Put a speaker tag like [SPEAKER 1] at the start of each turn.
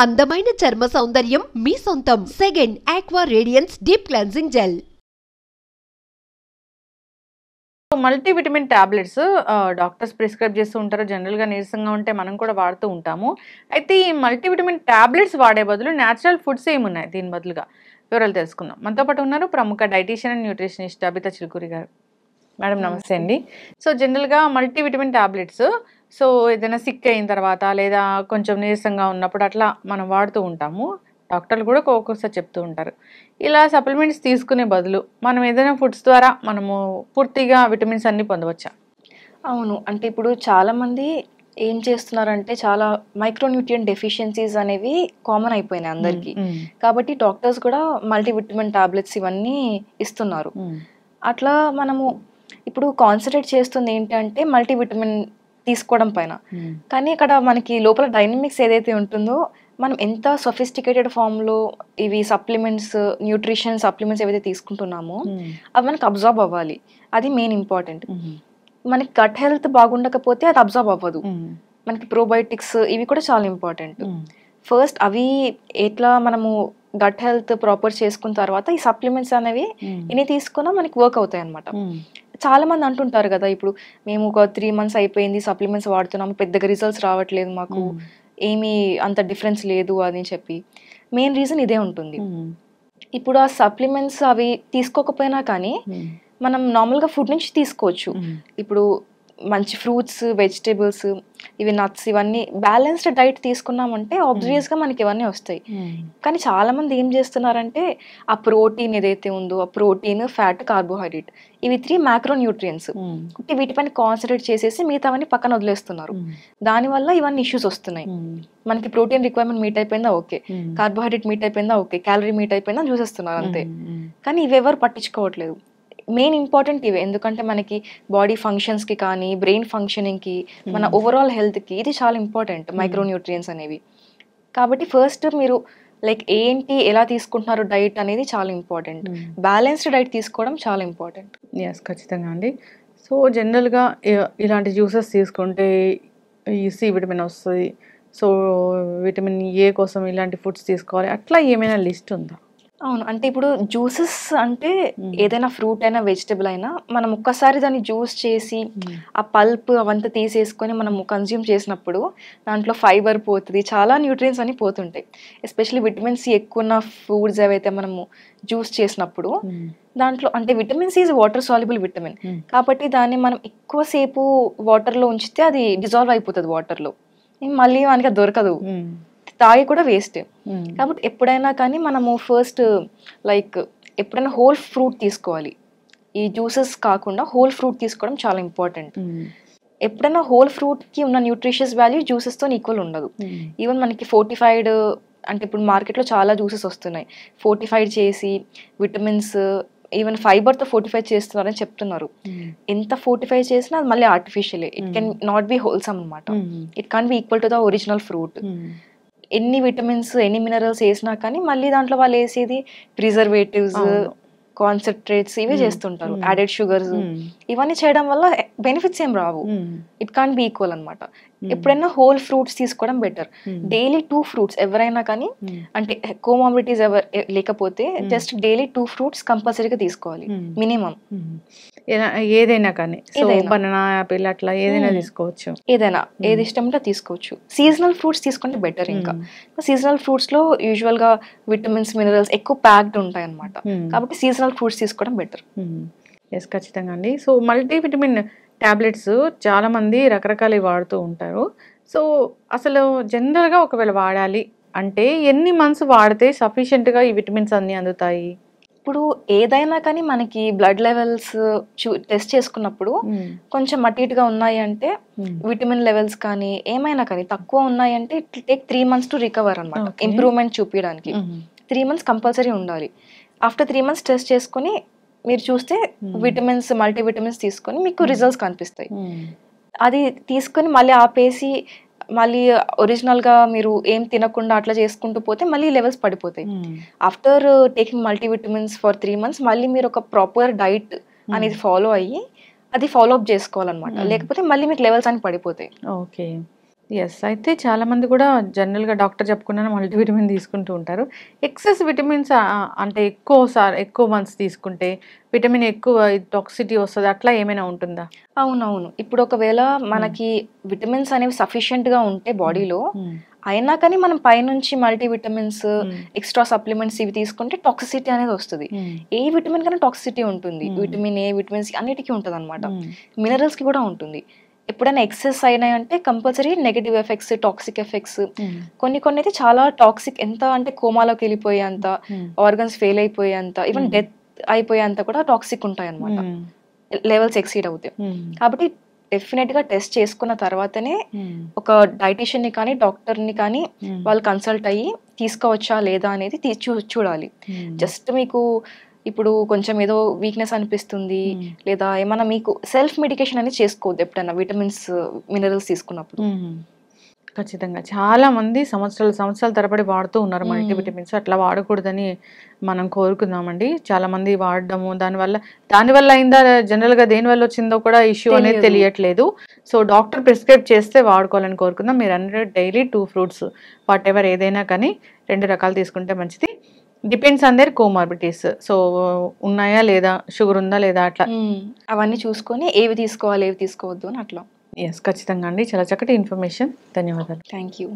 [SPEAKER 1] అందమైన చర్మ సౌందర్యం మీ సొంతం. Second aqua radiance deep cleansing gel.
[SPEAKER 2] Multivitamin tablets doctors prescribe చేస్తూ ఉంటారు. జనరల్గా నీరసంగా ఉంటే మనం కూడా వాడుతూ ఉంటాము. అయితే ఈ మల్టీవిటమిన్ టాబ్లెట్స్ వాడే బదులు న్యాచురల్ ఫుడ్స్ ఏమున్నాయి దీని బదులుగా వివరాలు తెలుసుకుందాం. మనతో పాటు ఉన్నారు ప్రముఖ dietitian and nutritionist Abitha Chilukuri garu. Madam నమస్తే అండి. సో జనరల్గా మల్టీవిటమిన్ టాబ్లెట్స్ సో ఏదైనా సిక్ అయిన తర్వాత లేదా కొంచెం నీరసంగా ఉన్నప్పుడు అట్లా మనం వాడుతూ ఉంటాము. డాక్టర్లు కూడా ఒక్కొక్కసారి చెప్తూ ఉంటారు. ఇలా సప్లిమెంట్స్ తీసుకునే బదులు మనం ఏదైనా ఫుడ్స్ ద్వారా మనము పూర్తిగా విటమిన్స్ అన్ని పొందవచ్చా?
[SPEAKER 3] అవును. అంటే ఇప్పుడు చాలామంది ఏం చేస్తున్నారంటే చాలా మైక్రోన్యూట్రియంట్ డెఫిషియన్సీస్ అనేవి కామన్ అయిపోయినాయి అందరికీ. కాబట్టి డాక్టర్స్ కూడా మల్టీవిటమిన్ టాబ్లెట్స్ ఇవన్నీ ఇస్తున్నారు. అట్లా మనము ఇప్పుడు కాన్సన్ట్రేట్ చేస్తుంది ఏంటంటే మల్టీవిటమిన్ తీసుకోవడం పైన. కానీ ఇక్కడ మనకి లోపల డైనమిక్స్ ఏదైతే ఉంటుందో మనం ఎంత సొఫిస్టికేటెడ్ ఫామ్లో ఇవి సప్లిమెంట్స్ న్యూట్రిషన్ సప్లిమెంట్స్ ఏవైతే తీసుకుంటున్నామో అవి మనకి అబ్జార్బ్ అవ్వాలి. అది మెయిన్ ఇంపార్టెంట్. మనకి గట్ హెల్త్ బాగుండకపోతే అది అబ్జార్బ్ అవ్వదు. మనకి ప్రోబయోటిక్స్ ఇవి కూడా చాలా ఇంపార్టెంట్. ఫస్ట్ అవి ఎట్లా మనము గట్ హెల్త్ ప్రాపర్ చేసుకున్న తర్వాత ఈ సప్లిమెంట్స్ అనేవి ఎన్ని తీసుకున్నా మనకి వర్క్ అవుతాయి అనమాట. చాలా మంది అంటుంటారు కదా, ఇప్పుడు మేము ఒక 3 months అయిపోయింది సప్లిమెంట్స్ వాడుతున్నాము, పెద్దగా రిజల్ట్స్ రావట్లేదు, మాకు ఏమీ అంత డిఫరెన్స్ లేదు అని చెప్పి. మెయిన్ రీజన్ ఇదే ఉంటుంది. ఇప్పుడు ఆ సప్లిమెంట్స్ అవి తీసుకోకపోయినా కానీ మనం నార్మల్గా ఫుడ్ నుంచి తీసుకోవచ్చు. ఇప్పుడు మంచి ఫ్రూట్స్, వెజిటేబుల్స్, ఇవి నట్స్, ఇవన్నీ బ్యాలెన్స్డ్ డైట్ తీసుకున్నామంటే ఆబ్వియస్గా మనకి ఇవన్నీ వస్తాయి. కానీ చాలా మంది ఏం చేస్తున్నారంటే ఆ ప్రోటీన్ ఏదైతే ఉందో ఆ ప్రోటీన్, ఫ్యాట్, కార్బోహైడ్రేట్ ఇవి 3 మ్యాక్రోన్యూట్రియన్స్ వీటిపైన కాన్సన్ట్రేట్ చేసేసి మిగతావన్నీ పక్కన వదిలేస్తున్నారు. దానివల్ల ఇవన్నీ ఇష్యూస్ వస్తున్నాయి. మనకి ప్రోటీన్ రిక్వైర్మెంట్ మీట్ అయిపోయిందా ఓకే, కార్బోహైడ్రేట్ మీట్ అయిపోయిందా ఓకే, క్యాలరీ మీట్ అయిపోయిందా చూసేస్తున్నారు అంతే. కానీ ఇవెవరు పట్టించుకోవట్లేదు. మెయిన్ ఇంపార్టెంట్ ఇవే, ఎందుకంటే మనకి బాడీ ఫంక్షన్స్కి కానీ బ్రెయిన్ ఫంక్షనింగ్కి మన ఓవరాల్ హెల్త్కి ఇది చాలా ఇంపార్టెంట్ మైక్రోన్యూట్రియన్స్ అనేవి. కాబట్టి ఫస్ట్ మీరు లైక్ ఏంటి ఎలా తీసుకుంటున్నారు డైట్ అనేది చాలా ఇంపార్టెంట్. బ్యాలెన్స్డ్ డైట్ తీసుకోవడం చాలా ఇంపార్టెంట్.
[SPEAKER 2] ఎస్, ఖచ్చితంగా అండి. సో జనరల్గా ఇలాంటి జ్యూసెస్ తీసుకుంటే ఈ సి విటమిన్ వస్తుంది, సో విటమిన్ ఏ కోసం ఇలాంటి ఫుడ్స్ తీసుకోవాలి, అట్లా ఏమైనా లిస్ట్ ఉందా?
[SPEAKER 3] అవును. అంటే ఇప్పుడు జ్యూసెస్ అంటే ఏదైనా ఫ్రూట్ అయినా వెజిటబుల్ అయినా మనం ఒక్కసారి దాన్ని జ్యూస్ చేసి ఆ పల్ప్ అవంతా తీసేసుకొని మనము కన్జ్యూమ్ చేసినప్పుడు దాంట్లో ఫైబర్ పోతుంది, చాలా న్యూట్రియన్స్ అని పోతుంటాయి. ఎస్పెషల్లీ విటమిన్ సి ఎక్కువ ఉన్న ఫుడ్స్ ఏవైతే మనము జ్యూస్ చేసినప్పుడు దాంట్లో అంటే vitamin C is water soluble vitamin, కాబట్టి దాన్ని మనం ఎక్కువసేపు వాటర్లో ఉంచితే అది డిజాల్వ్ అయిపోతుంది వాటర్లో, మళ్ళీ మనకి దొరకదు, తాగి కూడా వేస్ట్. కాబట్టి ఎప్పుడైనా కానీ మనము ఫస్ట్ లైక్ ఎప్పుడైనా హోల్ ఫ్రూట్ తీసుకోవాలి. ఈ జ్యూసెస్ కాకుండా హోల్ ఫ్రూట్ తీసుకోవడం చాలా ఇంపార్టెంట్. ఎప్పుడైనా హోల్ ఫ్రూట్కి ఉన్న న్యూట్రిషియస్ వాల్యూ జ్యూసెస్తో ఈక్వల్ ఉండదు. ఈవెన్ మనకి ఫోర్టిఫైడ్ అంటే ఇప్పుడు మార్కెట్లో చాలా జ్యూసెస్ వస్తున్నాయి, ఫోర్టిఫైడ్ చేసి విటమిన్స్ ఈవెన్ ఫైబర్తో ఫోర్టిఫై చేస్తున్నారని చెప్తున్నారు. ఎంత ఫోర్టిఫై చేసినా అది మళ్ళీ ఆర్టిఫిషియలే, it can not be wholesome అనమాట. It can't be equal to the original fruit. ఎన్ని విటమిన్స్ ఎన్ని మినరల్స్ వేసినా కానీ మళ్ళీ దాంట్లో వాళ్ళు వేసేది ప్రిజర్వేటివ్స్, కాన్సన్ట్రేట్స్ ఇవే చేస్తుంటారు, యాడెడ్ షుగర్స్. ఇవన్నీ చేయడం వల్ల బెనిఫిట్స్ ఏం రావు. ఇట్ కాన్ బి ఈక్వల్ అనమాట. ఎప్పుడైనా హోల్ ఫ్రూట్స్ తీసుకోవడం బెటర్. డైలీ 2 ఫ్రూట్స్ ఎవరైనా కానీ, అంటే కోమార్బిడిటీస్ లేకపోతే జస్ట్ డైలీ 2 ఫ్రూట్స్ కంపల్సరీగా తీసుకోవాలి మినిమం.
[SPEAKER 2] ఏదైనా కానీ బనానా, యాపిల్ అట్లా ఏదైనా తీసుకోవచ్చు.
[SPEAKER 3] ఏదైనా ఏది ఇష్టం ఉంటే తీసుకోవచ్చు. సీజనల్ ఫ్రూట్స్ తీసుకుంటే బెటర్. ఇంకా సీజనల్ ఫ్రూట్స్ లో యూజువల్ గా విటమిన్స్, మినరల్స్ ఎక్కువ ప్యాక్డ్ ఉంటాయి అనమాట. కాబట్టి సీజనల్ ఫ్రూట్స్ తీసుకోవడం బెటర్.
[SPEAKER 2] ఎస్, ఖచ్చితంగా అండి. సో మల్టీవిటమిన్ టాబ్లెట్స్ చాలా మంది రకరకాలు వాడుతూ ఉంటారు. సో అసలు జనరల్గా ఒకవేళ వాడాలి అంటే ఎన్ని మంత్స్ వాడితే సఫిషియెంట్గా ఈ విటమిన్స్ అన్ని అందుతాయి?
[SPEAKER 3] ఇప్పుడు ఏదైనా కానీ మనకి బ్లడ్ లెవెల్స్ టెస్ట్ చేసుకున్నప్పుడు కొంచెం అటు ఇటుగా ఉన్నాయి అంటే, విటమిన్ లెవెల్స్ కానీ ఏమైనా కానీ తక్కువ ఉన్నాయి అంటే it take 3 months to recover అనమాట. ఇంప్రూవ్మెంట్ చూపించడానికి 3 months కంపల్సరీ ఉండాలి. ఆఫ్టర్ 3 months టెస్ట్ చేసుకుని మీరు చూస్తే విటమిన్స్, మల్టీవిటమిన్స్ తీసుకొని మీకు రిజల్ట్స్ కనిపిస్తాయి. అది తీసుకొని మళ్ళీ ఆపేసి మళ్ళీ ఒరిజినల్గా మీరు ఏం తినకుండా అట్లా చేసుకుంటూ పోతే మళ్ళీ లెవెల్స్ పడిపోతాయి. After taking multivitamins for 3 months మళ్ళీ మీరు ఒక ప్రాపర్ డైట్ అనేది ఫాలో అయ్యి అది ఫాలో అప్ చేసుకోవాలన్నమాట. లేకపోతే మళ్ళీ మీకు లెవెల్స్ అని పడిపోతాయి.
[SPEAKER 2] ఓకే. అయితే చాలా మంది కూడా జనరల్‌గా డాక్టర్ చెప్పకుండానే మల్టీవిటమిన్ తీసుకుంటూ ఉంటారు. ఎక్సెస్ విటమిన్స్ అంటే ఎక్కువ మంత్స్ తీసుకుంటే విటమిన్ ఎక్కువ టాక్సిటీ వస్తది. అట్లా ఏమైనా ఉంటుందా?
[SPEAKER 3] అవునవును. ఇప్పుడు ఒకవేళ మనకి విటమిన్స్ అనేవి సఫిషియెంట్‌గా ఉంటే బాడీలో, అయినా కానీ మనం పైనుంచి మల్టీవిటమిన్స్, ఎక్స్‌ట్రా సప్లిమెంట్స్ ఇవి తీసుకుంటే టాక్సిసిటీ అనేది వస్తది. ఏ విటమిన్ కన్నా టాక్సిసిటీ ఉంటుంది. విటమిన్ ఏ, విటమిన్ సి అన్నిటికి ఉంటదన్నమాట. మినరల్స్‌కి కూడా ఉంటుంది. ఎప్పుడైనా ఎక్సెస్ అయినాయంటే compulsory negative effects, toxic effects, కొన్ని అయితే చాలా టాక్సిక్, ఎంత అంటే కోమాలోకి వెళ్ళిపోయేంత, ఆర్గన్స్ ఫెయిల్ అయిపోయేంత, ఈవెన్ డెత్ అయిపోయేంత కూడా టాక్సిక్ ఉంటాయి అన్నమాట, లెవెల్స్ ఎక్సీడ్ అవుతాయి. కాబట్టి డెఫినెట్ గా టెస్ట్ చేసుకున్న తర్వాతనే ఒక డైటీషియన్ ని కానీ డాక్టర్ ని కానీ వాళ్ళు కన్సల్ట్ అయ్యి తీసుకోవచ్చా లేదా అనేది చూడాలి. జస్ట్ మీకు ఇప్పుడు కొంచెం ఏదో వీక్నెస్ అనిపిస్తుంది లేదా ఏమన్నా మీకు సెల్ఫ్ మెడికేషన్ అనేది చేసుకోవద్దు ఎప్పుడైనా విటమిన్స్, మినరల్స్ తీసుకున్నప్పుడు.
[SPEAKER 2] ఖచ్చితంగా చాలా మంది సంవత్సరాల తరబడి వాడుతూ ఉన్నారు మల్టీవిటమిన్స్. అట్లా వాడకూడదని మనం కోరుకుందామండి. చాలా మంది వాడడము దానివల్ల అయిందా, జనరల్గా దేనివల్ల వచ్చిందో కూడా ఇష్యూ అనేది తెలియట్లేదు. సో డాక్టర్ ప్రిస్క్రైబ్ చేస్తే వాడుకోవాలని కోరుకుందాం. మీరు అన్నట్టు డైలీ 2 ఫ్రూట్స్ వాట్ ఎవర్ ఏదైనా కానీ 2 రకాలు తీసుకుంటే మంచిది. Depends on their comorbidities. So ఉన్నాయా లేదా, షుగర్ ఉందా లేదా, అట్లా
[SPEAKER 3] అవన్నీ చూసుకొని ఏవి తీసుకోవాలి ఏవి తీసుకోవద్దు అని అట్లా.
[SPEAKER 2] ఖచ్చితంగా అండి. చాలా చక్కటి ఇన్ఫర్మేషన్. ధన్యవాదాలు.
[SPEAKER 3] Thank you.